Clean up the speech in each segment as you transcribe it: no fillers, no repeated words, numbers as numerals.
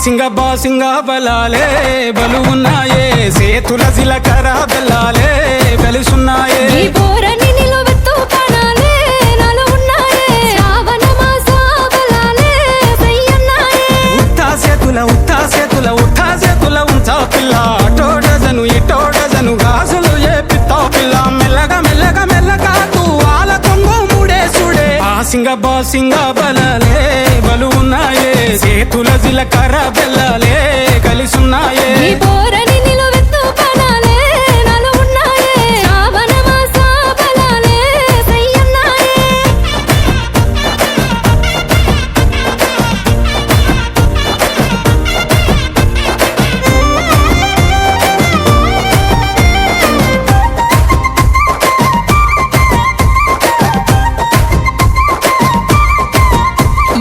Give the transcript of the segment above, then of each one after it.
బాసింగ బలాలే బలు ఉన్నాయే సేతుల జిలకర బెల్లాలే వెలుసున్నాయే ఈ బోరని నిలువెత్తు పనాలే నాలో ఉన్నాయే శ్రావణ మాస బలాలే సయ్యన్నాయే ఉత్తా సేతుల ఉంచా పిల్ల అటోడజను ఇటోడజను గాజులు ఏ పిత్తా పిల్ల మెల్లగా తూ ఆల కొంగు మూడేసుడే బాసింగ బలాలే బలు ఉన్నాయే సేతుల జిలకర బెల్లాలే కలిసున్నాయే ఈ బోరని నిలువెత్తు పనాలే నాలో ఉన్నాయే శ్రావణ మాస బలాలే సయ్యన్నాయే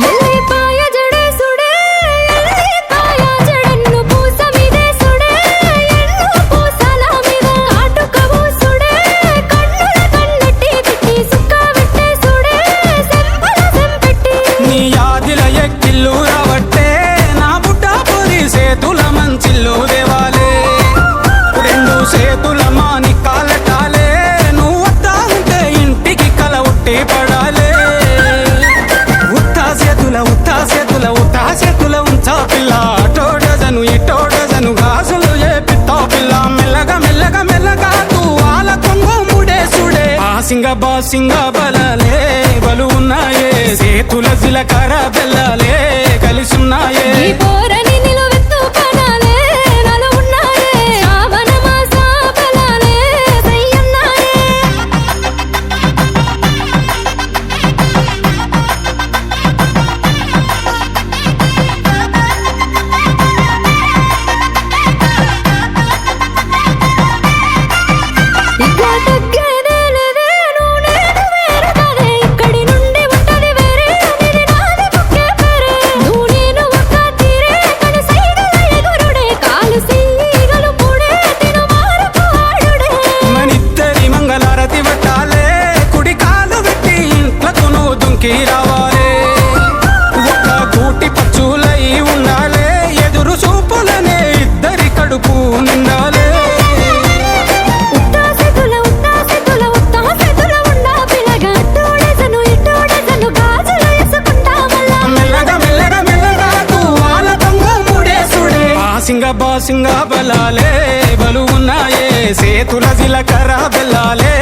ఎల్లిపాయ జడేసుడే ఎల్లిపాయ జడన్ను పూస మీదేసుడే ఎన్ను పూసల మీద కాటుక పూసుడే కన్నుల కన్నెట్టి తిట్టి సుక్క పెట్టేసుడే సెంపల సెంపెట్టి నీ యాదిల ఎక్కిల్లు రావట్టే నా బుడ్డ పొరి సేతుల మంచిల్లు దేవాలే రెండు సేతుల మాని కాలటాలే నువ్వు వద్దా ఉంటే ఇంటికి కల ఉట్టి పడాలే ఉత్తా సేతుల ఉంచా పిల్ల అటోడజను ఇటోడజను గాజులు ఏ పిత్తా పిల్ల మెల్లగా తూ ఆల కొంగు మూడేసుడే బాసింగ బలాలే బలు ఉన్నాయే సేతుల జిలకర బెల్లాలే కలిసున్నాయే ఈ బోరని నిలువెత్తు పనాలే నాలో ఉన్నాయే శ్రావణ మాస బలాలే సయ్యన్నాయే ఇక తగ్గేదే లేదే నువ్వు నేను వేరు కాదే ఇక్కడి నుండి ఉంటది వేరే అనేది నాది బుక్కే పేరే నువ్వు నేను ఒక్క తీరే కను సైగల ఎగురుడే కాలు సీగలు పూడే తిను మారపు ఆడుడే మనిద్దరి మంగళారతి పట్టాలే కుడి కాలు పెట్టి ఇంట్లకు నువ్వు దుంకి రావాలే ఒక్క కూటి పచ్చులై ఉండాలే ఎదురు చూపులనే ఇద్దరి కడుపు నిండాలే ఉత్తా సేతుల ఉండా పిల్లగా అట్టోడేసను ఇట్టోడేసను గాజులు వేసుకుంటా మళ్ళా మెల్లగా తూ ఆల కొంగు మూడేసుడే బాసింగ బలాలే బలు ఉన్నాయే సేతుల జిలకర బెల్లాలే